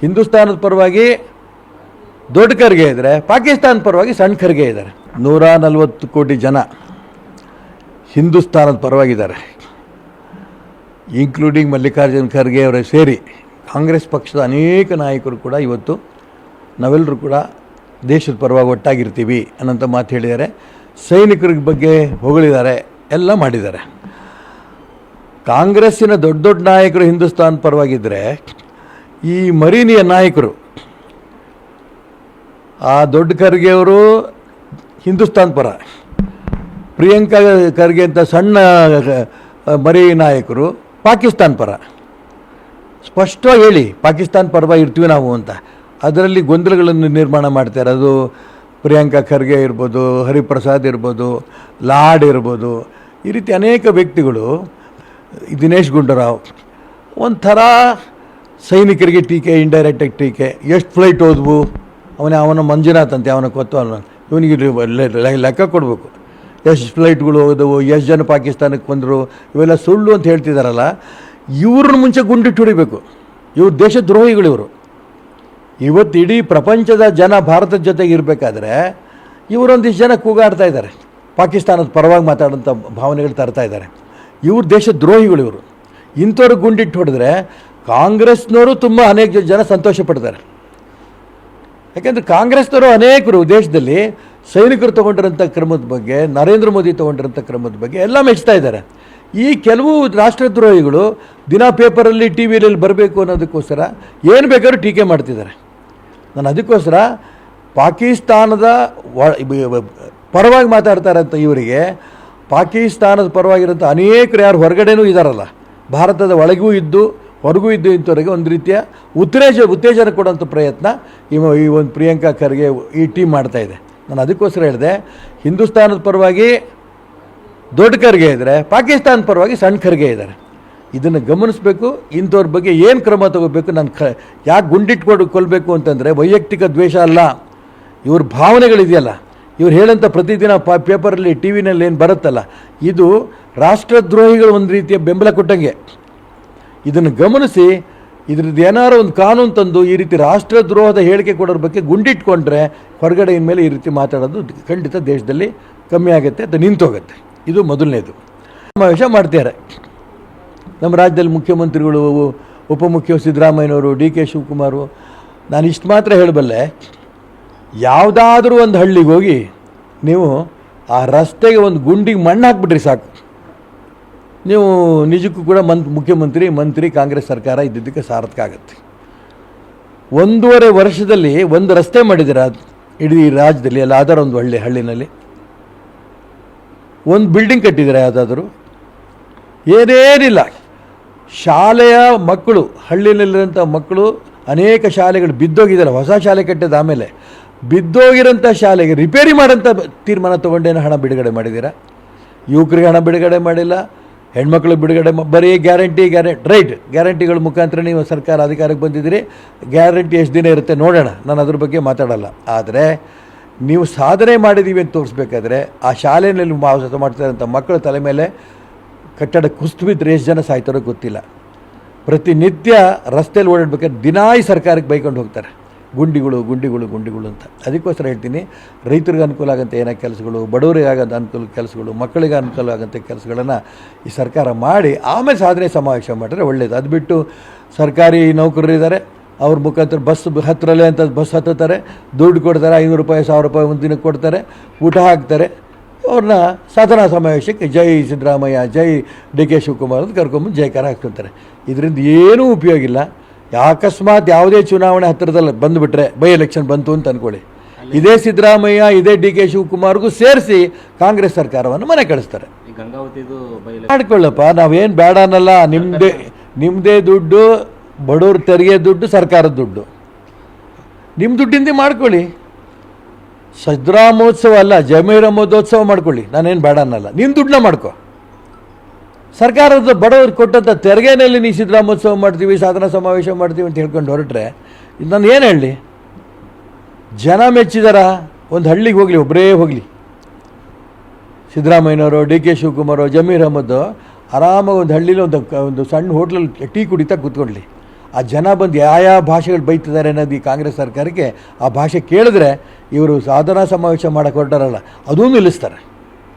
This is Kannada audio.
ಹಿಂದೂಸ್ತಾನದ ಪರವಾಗಿ ದೊಡ್ಡ ಖರ್ಗೆ ಇದ್ದಾರೆ, ಪಾಕಿಸ್ತಾನದ ಪರವಾಗಿ ಸಣ್ಣ ಖರ್ಗೆ ಇದ್ದಾರೆ. 140 ಕೋಟಿ ಜನ ಹಿಂದೂಸ್ತಾನದ ಪರವಾಗಿದ್ದಾರೆ, ಇನ್ಕ್ಲೂಡಿಂಗ್ ಮಲ್ಲಿಕಾರ್ಜುನ್ ಖರ್ಗೆ ಅವರೇ ಸೇರಿ. ಕಾಂಗ್ರೆಸ್ ಪಕ್ಷದ ಅನೇಕ ನಾಯಕರು ಕೂಡ ಇವತ್ತು ನಾವೆಲ್ಲರೂ ಕೂಡ ದೇಶದ ಪರವಾಗಿ ಒಟ್ಟಾಗಿರ್ತೀವಿ ಅನ್ನೋಂಥ ಮಾತು ಹೇಳಿದ್ದಾರೆ. ಸೈನಿಕರ ಬಗ್ಗೆ ಹೊಗಳಿದ್ದಾರೆ, ಎಲ್ಲ ಮಾಡಿದ್ದಾರೆ. ಕಾಂಗ್ರೆಸ್ಸಿನ ದೊಡ್ಡ ದೊಡ್ಡ ನಾಯಕರು ಹಿಂದೂಸ್ತಾನ ಪರವಾಗಿದ್ದರೆ, ಈ ಮರೀನಿಯ ನಾಯಕರು, ಆ ದೊಡ್ಡ ಖರ್ಗೆ ಅವರು ಹಿಂದೂಸ್ತಾನ ಪರ, ಪ್ರಿಯಾಂಕಾ ಖರ್ಗೆ ಅಂತ ಸಣ್ಣ ಮರಿ ನಾಯಕರು ಪಾಕಿಸ್ತಾನ ಪರ. ಸ್ಪಷ್ಟವಾಗಿ ಹೇಳಿ ಪಾಕಿಸ್ತಾನ ಪರವಾಗಿ ಇರ್ತೀವಿ ನಾವು ಅಂತ. ಅದರಲ್ಲಿ ಗೊಂದಲಗಳನ್ನು ನಿರ್ಮಾಣ ಮಾಡ್ತಾರೆ. ಅದು ಪ್ರಿಯಾಂಕಾ ಖರ್ಗೆ ಇರ್ಬೋದು, ಹರಿಪ್ರಸಾದ್ ಇರ್ಬೋದು, ಲಾಡ್ ಇರ್ಬೋದು, ಈ ರೀತಿ ಅನೇಕ ವ್ಯಕ್ತಿಗಳು, ದಿನೇಶ್ ಗುಂಡೂರಾವ್, ಒಂಥರ ಸೈನಿಕರಿಗೆ ಟೀಕೆ, ಇಂಡೈರೆಕ್ಟಾಗಿ ಟೀಕೆ. ಎಷ್ಟು ಫ್ಲೈಟ್ ಹೋದ್ವು, ಅವನ ಮಂಜುನಾಥ್ ಅಂತೆ, ಅವನ ಕೊತ್ತು ಇವನಿಗೆ ಲೆಕ್ಕ ಕೊಡಬೇಕು. ಎಷ್ಟು ಫ್ಲೈಟ್ಗಳು ಹೋದವು, ಎಷ್ಟು ಜನ ಪಾಕಿಸ್ತಾನಕ್ಕೆ ಬಂದರು, ಇವೆಲ್ಲ ಸುಳ್ಳು ಅಂತ ಹೇಳ್ತಿದ್ದಾರಲ್ಲ. ಇವ್ರನ್ನ ಮುಂಚೆ ಗುಂಡಿಟ್ಟು ಹೊಡಿಬೇಕು. ಇವ್ರು ದೇಶದ್ರೋಹಿಗಳು. ಇವರು ಇವತ್ತು ಇಡೀ ಪ್ರಪಂಚದ ಜನ ಭಾರತದ ಜೊತೆಗೆ ಇರಬೇಕಾದ್ರೆ ಇವರೊಂದಿಷ್ಟು ಜನ ಕೂಗಾಡ್ತಾ ಇದ್ದಾರೆ, ಪಾಕಿಸ್ತಾನದ ಪರವಾಗಿ ಮಾತಾಡೋಂಥ ಭಾವನೆಗಳು ತರ್ತಾ ಇದ್ದಾರೆ. ಇವ್ರು ದೇಶದ್ರೋಹಿಗಳು. ಇವರು ಇಂಥವ್ರಿಗೆ ಗುಂಡಿಟ್ಟು ಹೊಡೆದ್ರೆ ಕಾಂಗ್ರೆಸ್ನವರು ತುಂಬ ಅನೇಕ ಜನ ಸಂತೋಷ ಪಡ್ತಾರೆ. ಯಾಕೆಂದರೆ ಕಾಂಗ್ರೆಸ್ನವರು ಅನೇಕರು ದೇಶದಲ್ಲಿ ಸೈನಿಕರು ತೊಗೊಂಡಿರೋಂಥ ಕ್ರಮದ ಬಗ್ಗೆ, ನರೇಂದ್ರ ಮೋದಿ ತೊಗೊಂಡಿರೋಂಥ ಕ್ರಮದ ಬಗ್ಗೆ ಎಲ್ಲ ಮೆಚ್ತಾ ಇದ್ದಾರೆ. ಈ ಕೆಲವು ರಾಷ್ಟ್ರದ್ರೋಹಿಗಳು ದಿನ ಪೇಪರಲ್ಲಿ, ಟಿ ವಿಯಲ್ಲಿ ಬರಬೇಕು ಅನ್ನೋದಕ್ಕೋಸ್ಕರ ಏನು ಬೇಕಾದ್ರೂ ಟೀಕೆ ಮಾಡ್ತಿದ್ದಾರೆ. ನಾನು ಅದಕ್ಕೋಸ್ಕರ ಪಾಕಿಸ್ತಾನದ ಪರವಾಗಿ ಮಾತಾಡ್ತಾರಂಥ ಇವರಿಗೆ, ಪಾಕಿಸ್ತಾನದ ಪರವಾಗಿರೋಂಥ ಅನೇಕರು ಯಾರು ಹೊರಗಡೆನೂ ಇದ್ದಾರಲ್ಲ, ಭಾರತದ ಒಳಗೂ ಇದ್ದು ಹೊರಗೂ ಇದ್ದು ಇಂಥವ್ರಿಗೆ ಒಂದು ರೀತಿಯ ಉತ್ತೇಜನ ಕೊಡೋಂಥ ಪ್ರಯತ್ನ ಈ ಒಂದು ಪ್ರಿಯಾಂಕಾ ಖರ್ಗೆ ಈ ಟೀಮ್ ಮಾಡ್ತಾಯಿದೆ. ನಾನು ಅದಕ್ಕೋಸ್ಕರ ಹೇಳಿದೆ, ಹಿಂದೂಸ್ತಾನದ ಪರವಾಗಿ ದೊಡ್ಡ ಖರ್ಗೆ ಇದ್ದರೆ, ಪಾಕಿಸ್ತಾನದ ಪರವಾಗಿ ಸಣ್ಣ ಖರ್ಗೆ ಇದ್ದಾರೆ. ಇದನ್ನು ಗಮನಿಸಬೇಕು. ಇಂಥವ್ರ ಬಗ್ಗೆ ಏನು ಕ್ರಮ ತಗೋಬೇಕು. ನಾನು ಯಾಕೆ ಗುಂಡಿಟ್ಕೊಂಡು ಕೊಲ್ಲಬೇಕು ಅಂತಂದರೆ ವೈಯಕ್ತಿಕ ದ್ವೇಷ ಅಲ್ಲ, ಇವ್ರ ಭಾವನೆಗಳಿದೆಯಲ್ಲ, ಇವ್ರು ಹೇಳೋಂಥ ಪ್ರತಿದಿನ ಪೇಪರಲ್ಲಿ, ಟಿ ವಿನಲ್ಲಿ ಏನು ಬರುತ್ತಲ್ಲ, ಇದು ರಾಷ್ಟ್ರದ್ರೋಹಿಗಳು ಒಂದು ರೀತಿಯ ಬೆಂಬಲ ಕೊಟ್ಟಂಗೆ. ಇದನ್ನು ಗಮನಿಸಿ ಇದ್ರದ್ದು ಏನಾರು ಒಂದು ಕಾನೂನು ತಂದು ಈ ರೀತಿ ರಾಷ್ಟ್ರದ್ರೋಹದ ಹೇಳಿಕೆ ಕೊಡೋರ ಬಗ್ಗೆ ಗುಂಡಿಟ್ಕೊಂಡ್ರೆ ಹೊರಗಡೆ ಇನ್ಮೇಲೆ ಈ ರೀತಿ ಮಾತಾಡೋದು ಖಂಡಿತ ದೇಶದಲ್ಲಿ ಕಮ್ಮಿ ಆಗುತ್ತೆ, ಅದು ನಿಂತೋಗುತ್ತೆ. ಇದು ಮೊದಲನೇದು. ಸಮಾವೇಶ ಮಾಡ್ತಾರೆ ನಮ್ಮ ರಾಜ್ಯದಲ್ಲಿ ಮುಖ್ಯಮಂತ್ರಿಗಳು, ಉಪಮುಖ್ಯಮಂತ್ರಿ ಸಿದ್ದರಾಮಯ್ಯನವರು, ಡಿ ಕೆ ಶಿವಕುಮಾರು. ನಾನು ಇಷ್ಟು ಮಾತ್ರ ಹೇಳಬಲ್ಲೆ, ಯಾವುದಾದ್ರೂ ಒಂದು ಹಳ್ಳಿಗೆ ಹೋಗಿ ನೀವು ಆ ರಸ್ತೆಗೆ ಒಂದು ಗುಂಡಿಗೆ ಮಣ್ಣು ಹಾಕ್ಬಿಟ್ರಿ ಸಾಕು, ನೀವು ನಿಜಕ್ಕೂ ಕೂಡ ಮುಖ್ಯಮಂತ್ರಿ, ಮಂತ್ರಿ, ಕಾಂಗ್ರೆಸ್ ಸರ್ಕಾರ ಇದ್ದಿದ್ದಕ್ಕೆ ಸಾರ್ಥಕ ಆಗುತ್ತೆ. 1.5 ವರ್ಷದಲ್ಲಿ ಒಂದು ರಸ್ತೆ ಮಾಡಿದ್ದೀರ ಇಡೀ ರಾಜ್ಯದಲ್ಲಿ, ಅಲ್ಲ ಯಾವ್ದಾರು ಒಂದು ಹಳ್ಳಿನಲ್ಲಿ ಒಂದು ಬಿಲ್ಡಿಂಗ್ ಕಟ್ಟಿದ್ದೀರ ಯಾವುದಾದ್ರೂ? ಏನೇನಿಲ್ಲ. ಶಾಲೆಯ ಮಕ್ಕಳು, ಹಳ್ಳಿನಲ್ಲಿರೋಂಥ ಮಕ್ಕಳು, ಅನೇಕ ಶಾಲೆಗಳು ಬಿದ್ದೋಗಿದ್ದಾರೆ. ಹೊಸ ಶಾಲೆ ಕಟ್ಟಿದ ಆಮೇಲೆ ಬಿದ್ದೋಗಿರೋಂಥ ಶಾಲೆಗೆ ರಿಪೇರಿ ಮಾಡೋಂಥ ತೀರ್ಮಾನ ತೊಗೊಂಡೇನೋ ಹಣ ಬಿಡುಗಡೆ ಮಾಡಿದ್ದೀರಾ? ಯುವಕರಿಗೆ ಹಣ ಬಿಡುಗಡೆ ಮಾಡಿಲ್ಲ, ಹೆಣ್ಮಕ್ಳು ಬಿಡುಗಡೆ ಬರೀ ಗ್ಯಾರಂಟಿ ರೈಟ್, ಗ್ಯಾರಂಟಿಗಳ ಮುಖಾಂತರ ನೀವು ಸರ್ಕಾರ ಅಧಿಕಾರಕ್ಕೆ ಬಂದಿದ್ದೀರಿ. ಗ್ಯಾರಂಟಿ ಎಷ್ಟು ದಿನ ಇರುತ್ತೆ ನೋಡೋಣ, ನಾನು ಅದ್ರ ಬಗ್ಗೆ ಮಾತಾಡಲ್ಲ. ಆದರೆ ನೀವು ಸಾಧನೆ ಮಾಡಿದ್ದೀವಿ ಅಂತ ತೋರಿಸ್ಬೇಕಾದ್ರೆ ಆ ಶಾಲೆಯಲ್ಲಿ ವಾಸ ಮಾಡ್ತಾರಂಥ ಮಕ್ಕಳ ತಲೆ ಮೇಲೆ ಕಟ್ಟಡ ಕುಸಿದು ಬಿದ್ದರೆ ಎಷ್ಟು ಜನ ಸಾಯ್ತಾರೋ ಗೊತ್ತಿಲ್ಲ. ಪ್ರತಿನಿತ್ಯ ರಸ್ತೆಯಲ್ಲಿ ಓಡಾಡ್ಬೇಕಾದ್ರೆ ದಿನಾ ಈ ಸರ್ಕಾರಕ್ಕೆ ಬೈಕೊಂಡು ಹೋಗ್ತಾರೆ, ಗುಂಡಿಗಳು ಅಂತ. ಅದಕ್ಕೋಸ್ಕರ ಹೇಳ್ತೀನಿ, ರೈತರಿಗೆ ಅನುಕೂಲ ಆಗೋಂಥ ಏನೋ ಕೆಲಸಗಳು, ಬಡವರಿಗೆ ಆಗೋಂಥ ಅನುಕೂಲ ಕೆಲಸಗಳು, ಮಕ್ಕಳಿಗೆ ಅನುಕೂಲ ಆಗೋಂಥ ಕೆಲಸಗಳನ್ನು ಈ ಸರ್ಕಾರ ಮಾಡಿ ಆಮೇಲೆ ಸಾಧನೆ ಸಮಾವೇಶ ಮಾಡಿದ್ರೆ ಒಳ್ಳೆಯದು. ಅದು ಬಿಟ್ಟು ಸರ್ಕಾರಿ ನೌಕರರಿದ್ದಾರೆ, ಅವ್ರ ಮುಖಾಂತರ ಬಸ್ ಹತ್ತರಲ್ಲೇ ಅಂತ ಬಸ್ ಹತ್ತುತ್ತಾರೆ, ದುಡ್ಡು ಕೊಡ್ತಾರೆ, 500 ರೂಪಾಯಿ 1000 ರೂಪಾಯಿ ಒಂದು ದಿನಕ್ಕೆ ಕೊಡ್ತಾರೆ, ಊಟ ಹಾಕ್ತಾರೆ. ಅವ್ರನ್ನ ಸಾಧನಾ ಸಮಾವೇಶಕ್ಕೆ ಜೈ ಸಿದ್ದರಾಮಯ್ಯ, ಜೈ ಡಿ ಕೆ ಶಿವಕುಮಾರ್ ಅಂತ ಕರ್ಕೊಂಬಂದು ಜೈಕಾರ ಹಾಕ್ಕೊತಾರೆ. ಇದರಿಂದ ಏನೂ ಉಪಯೋಗ ಇಲ್ಲ. ಅಕಸ್ಮಾತ್ ಯಾವುದೇ ಚುನಾವಣೆ ಹತ್ತಿರದಲ್ಲಿ ಬಂದುಬಿಟ್ರೆ, ಬೈ ಎಲೆಕ್ಷನ್ ಬಂತು ಅಂತ ಅಂದ್ಕೊಳ್ಳಿ, ಇದೇ ಸಿದ್ದರಾಮಯ್ಯ, ಇದೇ ಡಿ ಕೆ ಶಿವಕುಮಾರ್ಗೂ ಸೇರಿಸಿ ಕಾಂಗ್ರೆಸ್ ಸರ್ಕಾರವನ್ನು ಮನೆ ಕಳಿಸ್ತಾರೆ. ಮಾಡ್ಕೊಳ್ಳಪ್ಪ, ನಾವೇನು ಬೇಡ ಅನ್ನಲ್ಲ. ನಿಮ್ಮದೇ ದುಡ್ಡು, ಬಡವ್ರ ತೆರಿಗೆ ದುಡ್ಡು, ಸರ್ಕಾರದ ದುಡ್ಡು, ನಿಮ್ಮ ದುಡ್ಡಿಂದ ಮಾಡ್ಕೊಳ್ಳಿ. ಸಿದ್ದರಾಮೋತ್ಸವ ಅಲ್ಲ, ಜಮೀರ್ ಅಹಮದೋತ್ಸವ ಮಾಡ್ಕೊಳ್ಳಿ, ನಾನೇನು ಬೇಡ ಅನ್ನಲ್ಲ. ನಿಮ್ಮ ದುಡ್ಡನ್ನ ಮಾಡ್ಕೊ. ಸರ್ಕಾರದ ಬಡವರು ಕೊಟ್ಟಂಥ ತೆರಿಗೆನಲ್ಲಿ ನೀವು ಸಿದ್ದರಾಮೋತ್ಸವ ಮಾಡ್ತೀವಿ, ಸಾಧನಾ ಸಮಾವೇಶ ಮಾಡ್ತೀವಿ ಅಂತ ಹೇಳ್ಕೊಂಡು ಹೊರಟ್ರೆ ನಾನು ಏನು ಹೇಳಲಿ? ಜನ ಮೆಚ್ಚಿದಾರ? ಒಂದು ಹಳ್ಳಿಗೆ ಹೋಗಲಿ, ಒಬ್ಬರೇ ಹೋಗಲಿ, ಸಿದ್ದರಾಮಯ್ಯನವರು, ಡಿ ಕೆ ಶಿವಕುಮಾರು, ಜಮೀರ್ ಅಹಮದ್ ಆರಾಮಾಗಿ ಒಂದು ಹಳ್ಳಿಲಿ ಒಂದು ಸಣ್ಣ ಹೋಟ್ಲಲ್ಲಿ ಟೀ ಕುಡಿತಾ ಕೂತ್ಕೊಳ್ಳಿ. ಆ ಜನ ಬಂದು ಯಾವ ಭಾಷೆಗಳು ಬೈತಿದ್ದಾರೆ ಅನ್ನೋದು ಈ ಕಾಂಗ್ರೆಸ್ ಸರ್ಕಾರಕ್ಕೆ ಆ ಭಾಷೆ ಕೇಳಿದ್ರೆ ಇವರು ಸಾಧನಾ ಸಮಾವೇಶ ಮಾಡೋಕ್ಕೆ ಹೊರಟಾರಲ್ಲ ಅದೂ ನಿಲ್ಲಿಸ್ತಾರೆ.